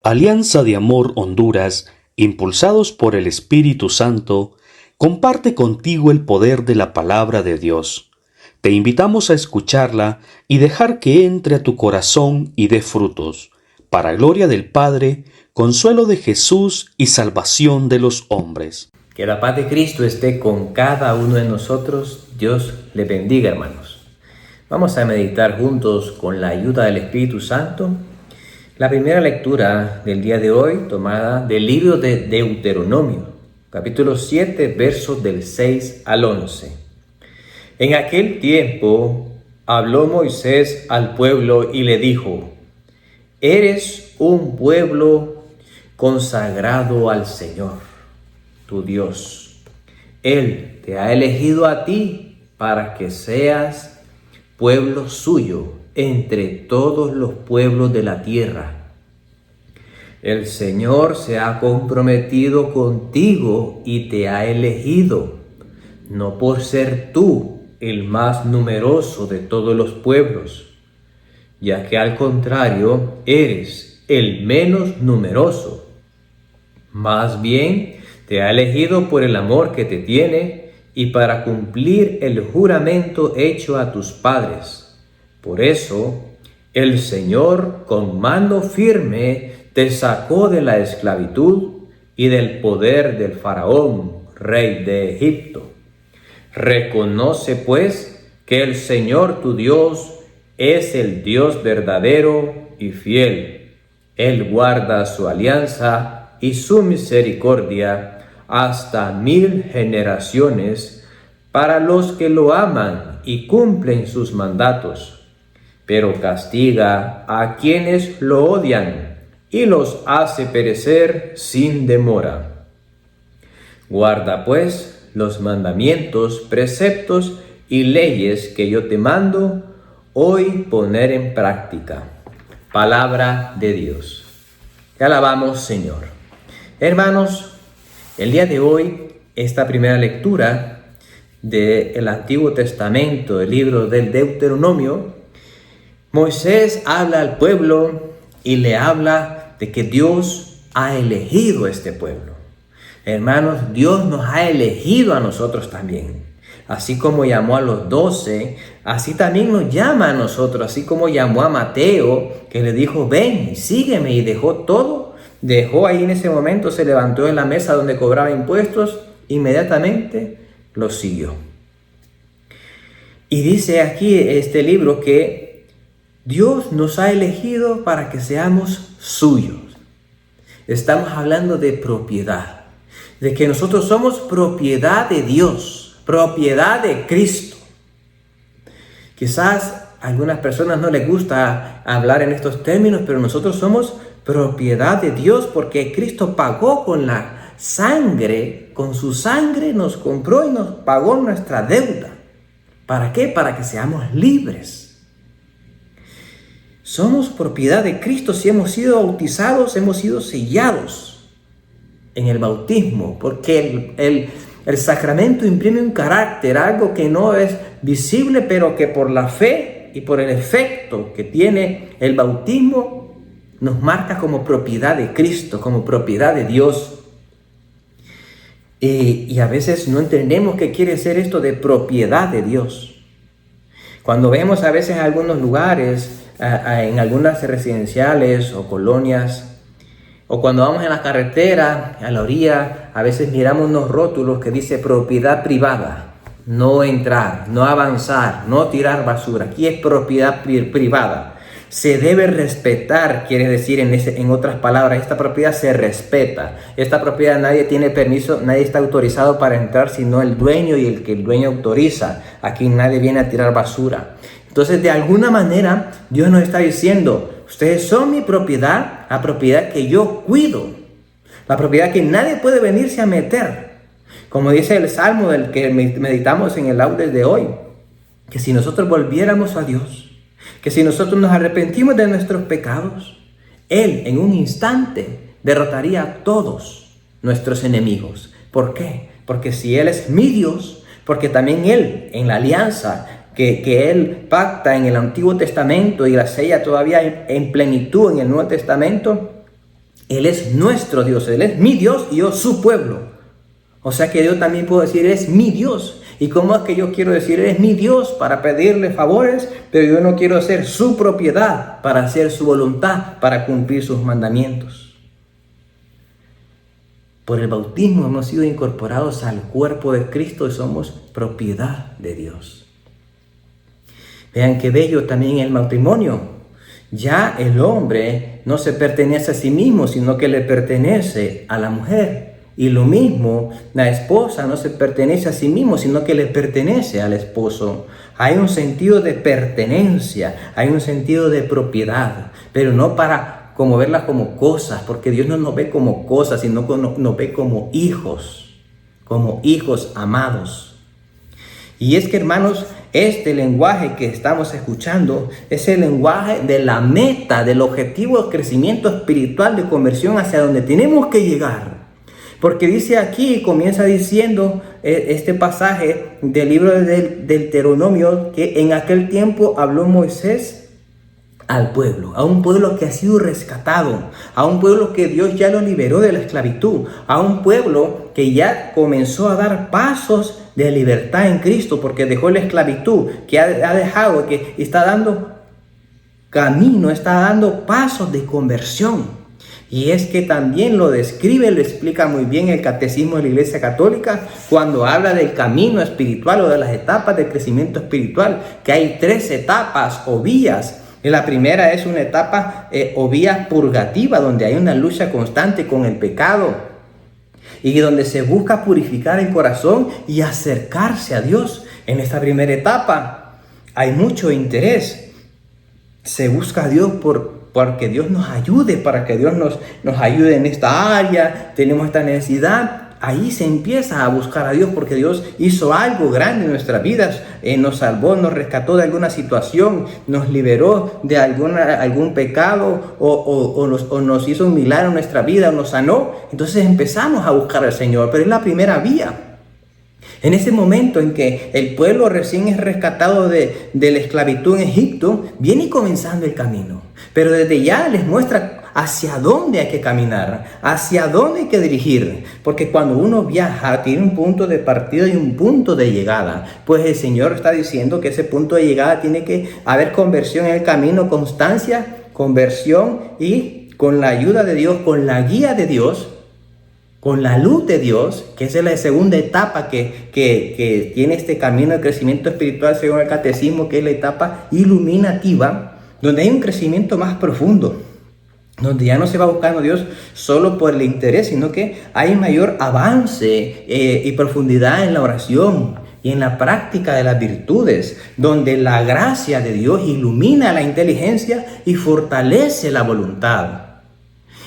Alianza de Amor Honduras, impulsados por el Espíritu Santo, comparte contigo el poder de la palabra de Dios. Te invitamos a escucharla y dejar que entre a tu corazón y dé frutos, para gloria del Padre, consuelo de Jesús y salvación de los hombres. Que la paz de Cristo esté con cada uno de nosotros. Dios le bendiga, hermanos. Vamos a meditar juntos con la ayuda del Espíritu Santo la primera lectura del día de hoy, tomada del libro de Deuteronomio, capítulo 7, versos del 6 al 11. En aquel tiempo habló Moisés al pueblo y le dijo: Eres un pueblo consagrado al Señor, tu Dios. Él te ha elegido a ti para que seas pueblo suyo entre todos los pueblos de la tierra. El Señor se ha comprometido contigo y te ha elegido, no por ser tú el más numeroso de todos los pueblos, ya que al contrario eres el menos numeroso. Más bien te ha elegido por el amor que te tiene y para cumplir el juramento hecho a tus padres. Por eso, el Señor con mano firme te sacó de la esclavitud y del poder del faraón, rey de Egipto. Reconoce pues que el Señor tu Dios es el Dios verdadero y fiel. Él guarda su alianza y su misericordia hasta 1000 generaciones para los que lo aman y cumplen sus mandatos. Pero castiga a quienes lo odian y los hace perecer sin demora. Guarda pues los mandamientos, preceptos y leyes que yo te mando hoy poner en práctica. Palabra de Dios. Te alabamos, Señor. Hermanos, el día de hoy, esta primera lectura del Antiguo Testamento, del libro del Deuteronomio, Moisés habla al pueblo y le habla de que Dios ha elegido a este pueblo. Hermanos, Dios nos ha elegido a nosotros también. Así como llamó a los 12, así también nos llama a nosotros. Así como llamó a Mateo, que le dijo: ven, sígueme, y dejó todo. Dejó ahí en ese momento, se levantó de la mesa donde cobraba impuestos, inmediatamente lo siguió. Y dice aquí este libro que Dios nos ha elegido para que seamos suyos. Estamos hablando de propiedad, de que nosotros somos propiedad de Dios, propiedad de Cristo. Quizás a algunas personas no les gusta hablar en estos términos, pero nosotros somos propiedad de Dios porque Cristo pagó con la sangre, con su sangre nos compró y nos pagó nuestra deuda. ¿Para qué? Para que seamos libres. Somos propiedad de Cristo si hemos sido bautizados, hemos sido sellados en el bautismo, porque el sacramento imprime un carácter, algo que no es visible, pero que por la fe y por el efecto que tiene el bautismo, nos marca como propiedad de Cristo, como propiedad de Dios. Y a veces no entendemos qué quiere ser esto de propiedad de Dios. Cuando vemos a veces algunos lugares, en algunas residenciales o colonias, o cuando vamos en la carretera, a la orilla, a veces miramos unos rótulos que dice propiedad privada, no entrar, no avanzar, no tirar basura. Aquí es propiedad privada. Se debe respetar, quiere decir en otras palabras, esta propiedad se respeta. Esta propiedad nadie tiene permiso, nadie está autorizado para entrar sino el dueño y el que el dueño autoriza. Aquí nadie viene a tirar basura. Entonces, de alguna manera, Dios nos está diciendo: ustedes son mi propiedad, la propiedad que yo cuido, la propiedad que nadie puede venirse a meter. Como dice el Salmo del que meditamos en el audio de hoy, que si nosotros volviéramos a Dios, que si nosotros nos arrepentimos de nuestros pecados, Él en un instante derrotaría a todos nuestros enemigos. ¿Por qué? Porque si Él es mi Dios, porque también Él en la alianza que Él pacta en el Antiguo Testamento y la sella todavía en plenitud en el Nuevo Testamento, Él es nuestro Dios, Él es mi Dios y yo su pueblo. O sea que yo también puedo decir, Él es mi Dios. ¿Y cómo es que yo quiero decir, Él es mi Dios para pedirle favores, pero yo no quiero ser su propiedad para hacer su voluntad, para cumplir sus mandamientos? Por el bautismo hemos sido incorporados al cuerpo de Cristo y somos propiedad de Dios. Vean qué bello también el matrimonio. Ya el hombre no se pertenece a sí mismo, sino que le pertenece a la mujer. Y lo mismo, la esposa no se pertenece a sí mismo, sino que le pertenece al esposo. Hay un sentido de pertenencia, hay un sentido de propiedad, pero no para como verlas como cosas, porque Dios no nos ve como cosas, sino nos ve como hijos amados. Y es que, hermanos, este lenguaje que estamos escuchando es el lenguaje de la meta, del objetivo de crecimiento espiritual, de conversión hacia donde tenemos que llegar. Porque dice aquí, comienza diciendo este pasaje del libro del Deuteronomio, que en aquel tiempo habló Moisés al pueblo, a un pueblo que ha sido rescatado, a un pueblo que Dios ya lo liberó de la esclavitud, a un pueblo que ya comenzó a dar pasos de libertad en Cristo, porque dejó la esclavitud, que ha dejado, que está dando camino, está dando pasos de conversión. Y es que también lo describe, lo explica muy bien el Catecismo de la Iglesia Católica cuando habla del camino espiritual o de las etapas de crecimiento espiritual, que hay 3 etapas o vías. La primera es una etapa o vía purgativa, donde hay una lucha constante con el pecado y donde se busca purificar el corazón y acercarse a Dios. En esta primera etapa hay mucho interés. Se busca a Dios porque Dios nos ayude, para que Dios nos ayude en esta área, tenemos esta necesidad. Ahí se empieza a buscar a Dios porque Dios hizo algo grande en nuestras vidas, nos salvó, nos rescató de alguna situación, nos liberó de algún pecado o nos hizo un milagro en nuestra vida, o nos sanó. Entonces empezamos a buscar al Señor, pero es la primera vía. En ese momento en que el pueblo recién es rescatado de la esclavitud en Egipto, viene comenzando el camino. Pero desde ya les muestra hacia dónde hay que caminar, hacia dónde hay que dirigir. Porque cuando uno viaja, tiene un punto de partida y un punto de llegada. Pues el Señor está diciendo que ese punto de llegada tiene que haber conversión en el camino, constancia, conversión, y con la ayuda de Dios, con la guía de Dios, con la luz de Dios, que esa es la segunda etapa que tiene este camino de crecimiento espiritual según el catecismo, que es la etapa iluminativa, donde hay un crecimiento más profundo, donde ya no se va buscando a Dios solo por el interés, sino que hay mayor avance y profundidad en la oración y en la práctica de las virtudes, donde la gracia de Dios ilumina la inteligencia y fortalece la voluntad.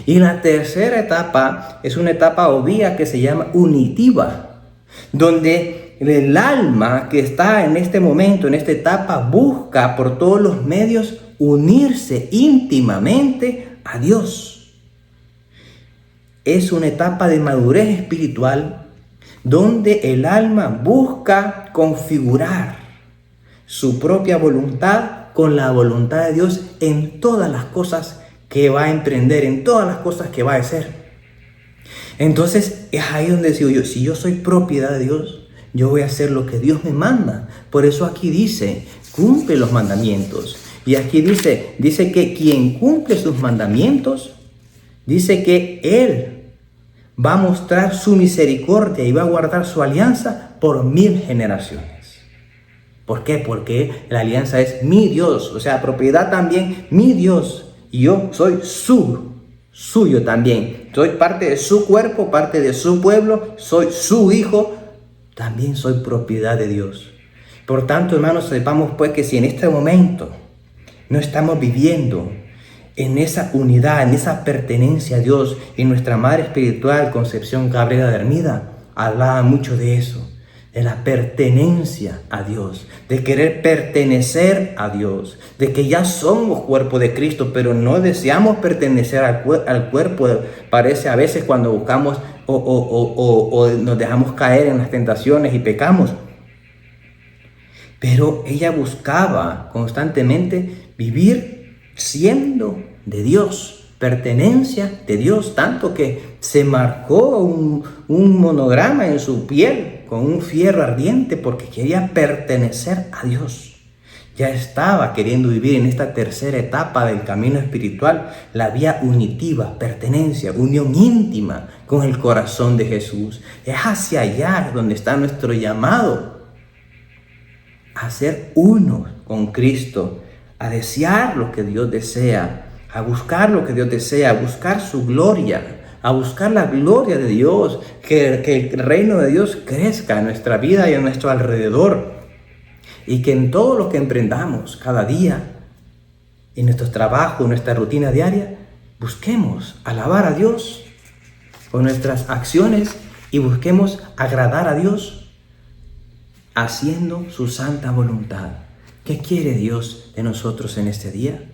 Y la tercera etapa es una etapa o vía que se llama unitiva, donde el alma que está en este momento, en esta etapa, busca por todos los medios unirse íntimamente a Dios. Es una etapa de madurez espiritual donde el alma busca configurar su propia voluntad con la voluntad de Dios en todas las cosas que va a emprender, en todas las cosas que va a hacer. Entonces es ahí donde digo yo, si yo soy propiedad de Dios, yo voy a hacer lo que Dios me manda. Por eso aquí dice, cumple los mandamientos. Y aquí dice que quien cumple sus mandamientos, dice que Él va a mostrar su misericordia y va a guardar su alianza por 1000 generaciones. ¿Por qué? Porque la alianza es mi Dios, o sea, propiedad también, mi Dios. Y yo soy suyo también. Soy parte de su cuerpo, parte de su pueblo, soy su hijo, también soy propiedad de Dios. Por tanto, hermanos, sepamos pues que si en este momento no estamos viviendo en esa unidad, en esa pertenencia a Dios, y nuestra madre espiritual, Concepción Cabrera de Hermida, hablaba mucho de eso, de la pertenencia a Dios, de querer pertenecer a Dios, de que ya somos cuerpo de Cristo, pero no deseamos pertenecer al cuerpo. Parece a veces cuando buscamos o nos dejamos caer en las tentaciones y pecamos. Pero ella buscaba constantemente vivir siendo de Dios, pertenencia de Dios, tanto que se marcó un monograma en su piel con un fierro ardiente porque quería pertenecer a Dios. Ya estaba queriendo vivir en esta tercera etapa del camino espiritual, la vía unitiva, pertenencia, unión íntima con el corazón de Jesús. Es hacia allá donde está nuestro llamado, a ser uno con Cristo, a desear lo que Dios desea, a buscar lo que Dios desea, a buscar su gloria, a buscar la gloria de Dios, que el reino de Dios crezca en nuestra vida y en nuestro alrededor. Y que en todo lo que emprendamos cada día, en nuestros trabajos, en nuestra rutina diaria, busquemos alabar a Dios con nuestras acciones y busquemos agradar a Dios haciendo su santa voluntad. ¿Qué quiere Dios de nosotros en este día?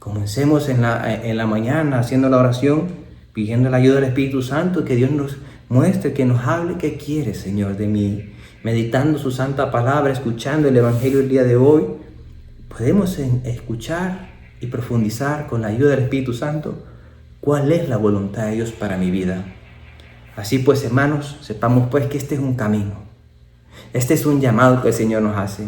Comencemos en la mañana haciendo la oración, pidiendo la ayuda del Espíritu Santo, que Dios nos muestre, que nos hable qué quiere, Señor, de mí. Meditando su santa palabra, escuchando el Evangelio el día de hoy, podemos escuchar y profundizar con la ayuda del Espíritu Santo cuál es la voluntad de Dios para mi vida. Así pues, hermanos, sepamos pues que este es un camino. Este es un llamado que el Señor nos hace.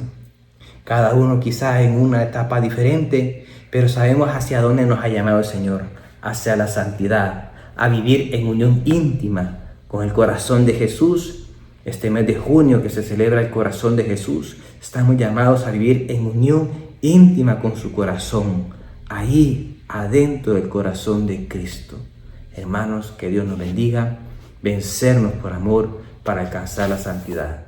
Cada uno quizás en una etapa diferente, pero sabemos hacia dónde nos ha llamado el Señor, hacia la santidad, a vivir en unión íntima con el corazón de Jesús. Este mes de junio que se celebra el corazón de Jesús, estamos llamados a vivir en unión íntima con su corazón, ahí adentro del corazón de Cristo. Hermanos, que Dios nos bendiga, vencernos por amor para alcanzar la santidad.